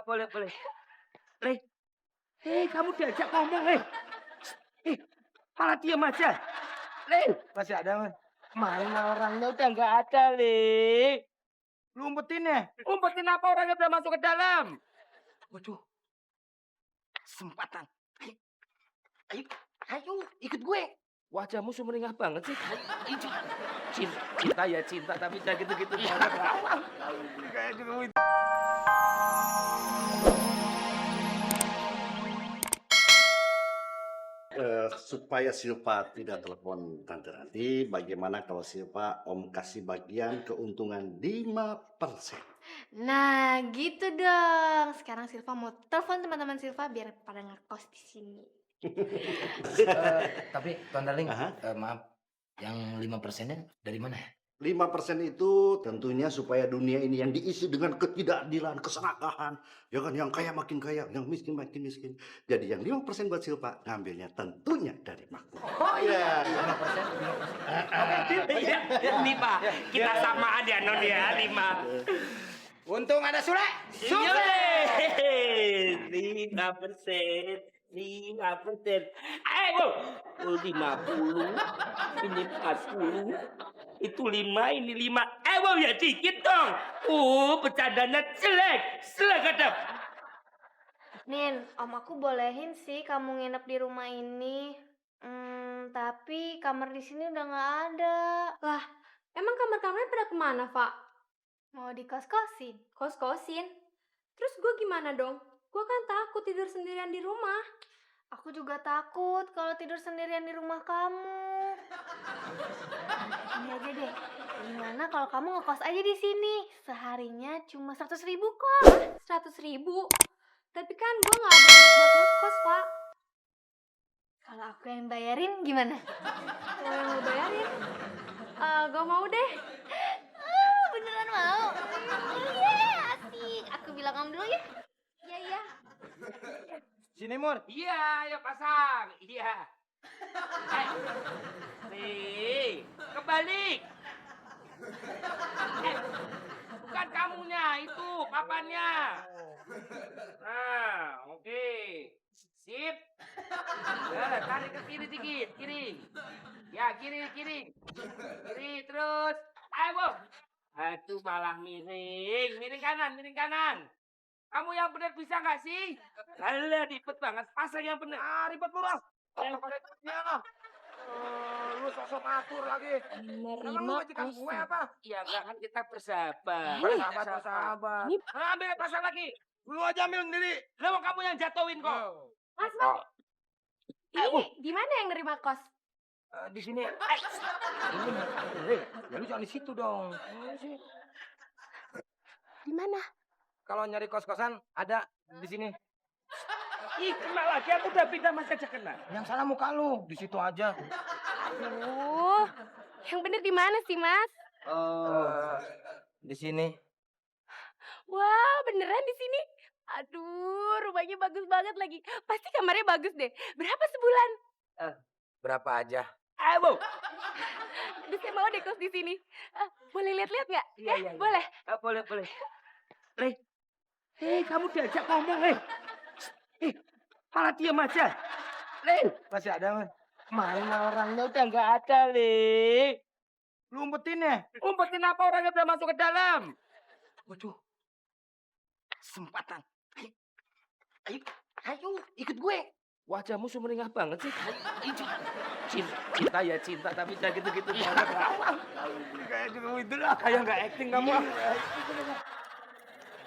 boleh, boleh. Le, kamu diajak ngomong, malah diam aja. Le, Masih ada, Mas? mana orangnya udah nggak ada, Le. Lu umpetin ya? Umpetin apa orangnya udah masuk ke dalam? Waduh. Kesempatan. Ayo. Ayo. Ayo, ikut gue. Wajahmu sumringah banget sih. Cinta ya cinta, tapi jangan gitu-gitu banget. Kayak gitu. Supaya Silva tidak telepon Tante Ranti, bagaimana kalau Silva Om kasih bagian keuntungan 5%? Nah, gitu dong. Sekarang Silva mau telepon teman-teman Silva biar pada ngekos di sini. Tapi Tuan Darling, Aha. maaf, yang 5%-nya dari mana ya? 5% itu tentunya supaya dunia ini yang diisi dengan ketidakadilan, keserakahan. Ya kan, yang kaya makin kaya, yang miskin makin miskin. Jadi yang 5% buat Silva, ngambilnya tentunya dari Makmur. Oh iya. 5%? Iya, 5. Kita samaan ya, Non ya, 5. Untung ada Sule. Yeay, 5%. 5%. Ayo, 50. Ini 40. Itu 5, ini 5. Ya dikit dong. Bercandanya jelek. Selek. Nin, om aku bolehin sih kamu nginep di rumah ini. Tapi kamar di sini udah nggak ada. Lah, emang kamar-kamarnya pada kemana, Pak? Mau dikos-kosin. Kos-kosin? Terus gue gimana dong? Gue kan takut tidur sendirian di rumah. Aku juga takut kalau tidur sendirian di rumah kamu. Ini aja deh. Gimana kalau kamu ngekos aja di sini? Seharinya cuma 100.000 kok. 100.000? Tapi kan gue gak ada duit buat ngekos, Pak. Kalau aku yang bayarin gimana? Kalau yang lo bayarin? Gue mau deh. Beneran mau? Iya, asik. Aku bilang om dulu ya. Iya. Sini, Mur. Iya, ayo pasang. Iya. Nih, kebalik. Bukan kamunya, itu papannya. Nah, oke. Sip. Tarik ke kiri dikit, kiri. Ya, kiri. Kiri terus. Ayo, Bu. Aduh, malah miring. Miring kanan. Kamu yang benar bisa nggak sih? Alah, ribet banget. Pasang yang benar. Ribet lu, Ras. Iya, lah. Lu sosok atur lagi. Emang lu majikan gue apa? Ya enggak, kan kita bersahabat. Bersahabat. Ambil pasang lagi. Lu aja ambil sendiri. Lah kamu yang jatuhin kok. Mas, ini di mana yang nerima kos? Di sini. Ya lu jangan di situ dong. Di mana? Kalau nyari kos-kosan ada di sini. Ih, kena lagi. Aku udah pindah mas aja kena. Yang salah muka lu, di situ aja. Aduh, yang bener di mana sih, Mas? Di sini. Wow, beneran di sini? Aduh, rumahnya bagus banget lagi. Pasti kamarnya bagus deh. Berapa sebulan? Berapa aja? Ayo. Aduh, saya mau deh kos di sini. Boleh lihat-lihat nggak? Iya. Boleh. Boleh. Kamu diajak ngomong, malah diam aja. Masih ada, Mas? Mana orangnya udah nggak ada, Lu umpetin ya? Umpetin apa orangnya udah masuk ke dalam? Waduh. Kesempatan. Ayo, ikut gue. Wajahmu sumringah banget sih. Cinta ya cinta, tapi jangan gitu-gitu banget. Kayak gitu lah. Kayak nggak acting kamu.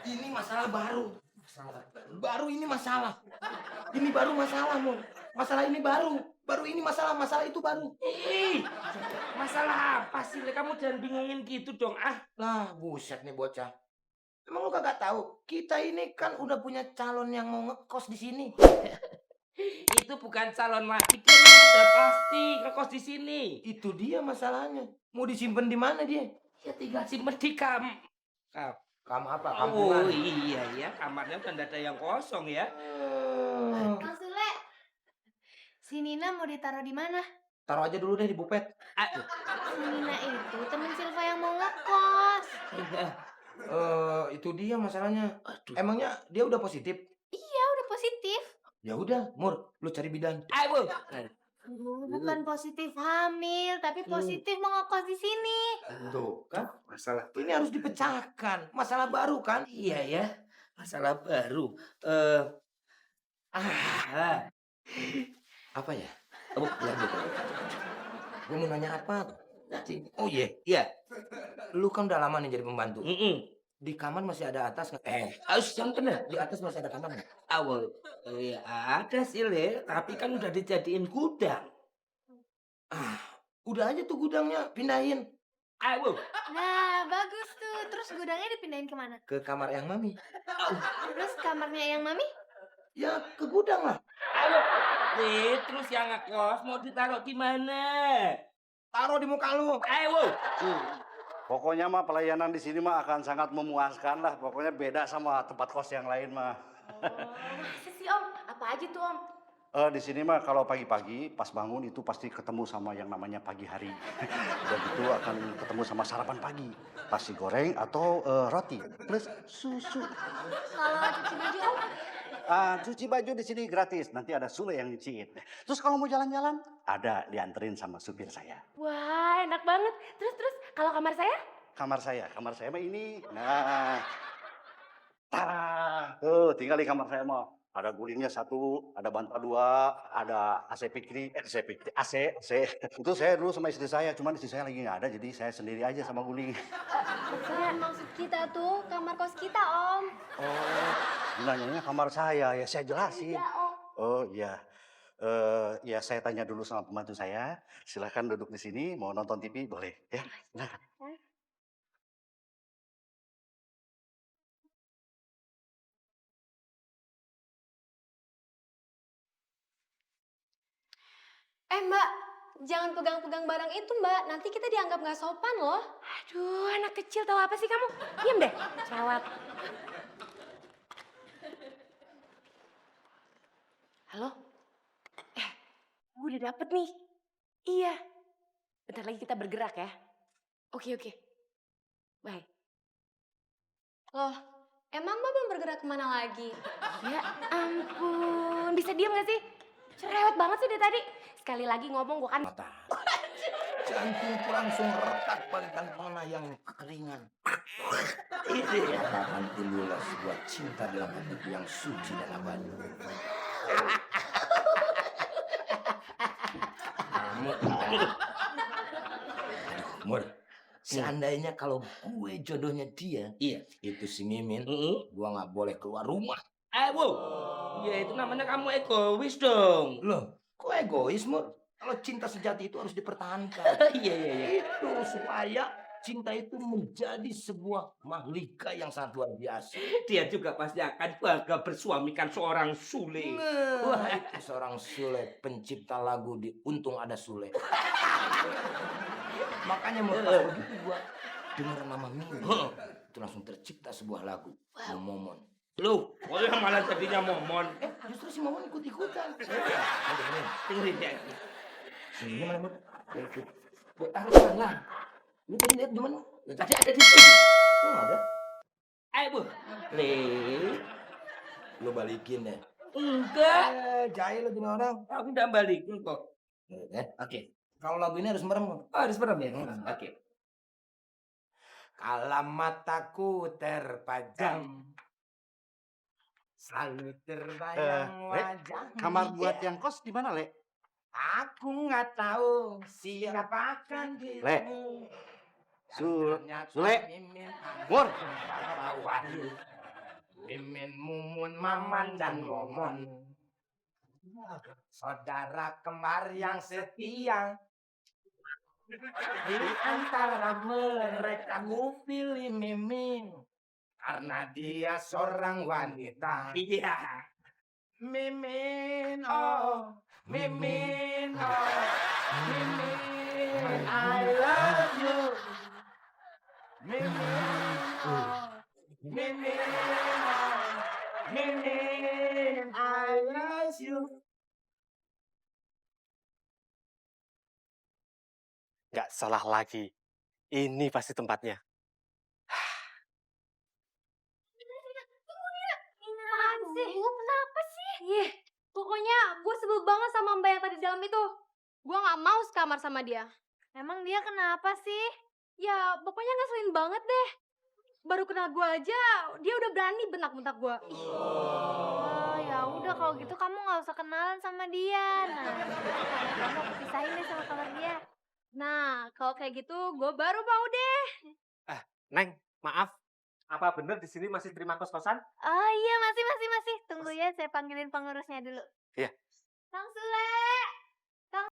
Ini masalah baru. Baru ini masalah. Ini baru masalah, Mon. Masalah ini baru. Baru ini masalah itu baru. Ih, masalah apa sih? Kamu jangan bingungin gitu dong. Lah, buset nih bocah. Emang lu kagak tahu? Kita ini kan udah punya calon yang mau ngekos di sini. Itu bukan calon lagi, dia udah pasti ngekos di sini. Itu dia masalahnya. Mau disimpan di mana dia? Ya tinggal simpen di Kamu apa? Oh Kampungan. iya ya, kamarnya udah ada yang kosong ya. Kang Sule, si Nina mau ditaruh di mana? Taruh aja dulu deh di bupet. Si Nina itu temen Silva yang mau ngekos. Itu dia masalahnya. Emangnya dia udah positif? Iya, udah positif. Ya udah, Mur, lu cari bidan. Ayo. Bukan positif hamil, tapi positif mau ngekos di sini. Tuh, kan masalah ini harus dipecahkan. Masalah baru kan? Iya ya, masalah baru. Eh, Apa ya? Oh, biar gitu. Gue mau nanya apa? Oh iya, iya. Lu kan udah lama nih jadi pembantu. Di kamar masih ada atas nggak? harus yang benar. Di atas masih ada kamar nggak? Awal, ada sih Le, tapi kan udah dijadiin gudang. Udah aja tuh gudangnya pindahin Ayo. Nah, bagus tuh. Terus gudangnya dipindahin kemana? ke kamar yang mami. Terus kamarnya yang mami? Ya ke gudang lah. Le, terus yang ngekos mau ditaruh di mana? Taruh di muka lu. Ayo. Pokoknya mah pelayanan di sini mah akan sangat memuaskan lah. Pokoknya beda sama tempat kos yang lain mah. Masa sih Om? Apa aja tuh Om? Di sini mah kalau pagi-pagi pas bangun itu pasti ketemu sama yang namanya pagi hari. Udah gitu akan ketemu sama sarapan pagi. Nasi goreng atau roti plus susu. Kalau cuci baju Om? Cuci baju di sini gratis. Nanti ada Sule yang nyuciin. Terus kalau mau jalan-jalan, ada dianterin sama supir saya. Wah, enak banget. Terus kalau kamar saya? Kamar saya mah ini. Nah, tuh tinggal di kamar saya mah. Ada gulingnya 1, ada bantal 2, ada AC Fikri, AC. Itu saya dulu sama istri saya, cuman istri saya lagi nggak ada, jadi saya sendiri aja sama guling. Bukan maksud kita tuh kamar kos kita Om. Oh, nanyanya kamar saya, ya saya jelasin. Iya Om. Oh iya, ya saya tanya dulu sama pembantu saya. Silahkan duduk di sini, mau nonton TV boleh ya. Nah. Mbak, jangan pegang-pegang barang itu Mbak, nanti kita dianggap nggak sopan loh. Aduh, anak kecil tahu apa sih kamu? Diam deh, cerewet. Halo? Gue udah dapet nih. Iya. Bentar lagi kita bergerak ya. Oke. Bye. Loh, emang Mbak mau bergerak kemana lagi? Ya ampun, bisa diam gak sih? Cerewet banget sih dari tadi. Sekali lagi ngomong gue kan. Mata. Jantungku langsung retak bagaikan panah yang kekeringan. Ini akan timbullah sebuah cinta dalam hatiku yang suci dan abadi. Aduh, Mur. Seandainya kalau gue jodohnya dia, itu si Mimin, gue nggak boleh keluar rumah. Ayo. Ya itu namanya kamu egois dong. Loh, kok egois, Mur? Kalau cinta sejati itu harus dipertahankan. Iya. Itu supaya cinta itu menjadi sebuah mahlika yang sangat luar biasa. Dia juga pasti akan bangga bersuamikan seorang Sule. Wah, itu seorang Sule, pencipta lagu di Untung Ada Sule. Makanya mau begitu gua dengar nama Mimin, itu langsung tercipta sebuah lagu, Momon. Loh, kok yang malah jadinya momon? Justru si Momon ikut-ikutan. Dengerin ya. Ini mana, Mut? Buat taruh lah. Lu tadi lihat di mana? Tadi ada di sini. Oh, ada. Ayo, Bu. Le. Lu balikin ya. Enggak. Jahil lu gini orang. Aku udah balikin kok. Oke. Kalau lagu ini harus merem. Oh, harus merem ya? Oke. Kala mataku terpajam, selalu terbayang wajah. Kamar buat yang kos di mana, Le? Aku nggak tahu siapa akan Le. Sule. Mur. Mimin, Mumun, Maman, dan Momon. Saudara kembar yang setia. Di antara mereka ku pilih Mimin. Karena dia seorang wanita. Iya. Mimin, oh. Mimin, oh. Mimin, I love you. Mimin, oh. Mimin, oh. Mimin, I love you. Gak salah lagi. Ini pasti tempatnya. Pokoknya gue sebel banget sama mbak yang tadi di dalam itu. Gue gak mau sekamar sama dia. Emang dia kenapa sih? Ya pokoknya ngeselin banget deh. Baru kenal gue aja, dia udah berani bentak-bentak gue. Oh, ya udah kalau gitu kamu nggak usah kenalan sama dia. Nah, kamu aku pisahin deh sama kamar dia. Nah, kalau kayak gitu gue baru mau deh. Neng, maaf. Apa bener di sini masih terima kos-kosan? Oh iya, masih. Tunggu ya, saya panggilin pengurusnya dulu. Iya. Kang Sule! Kang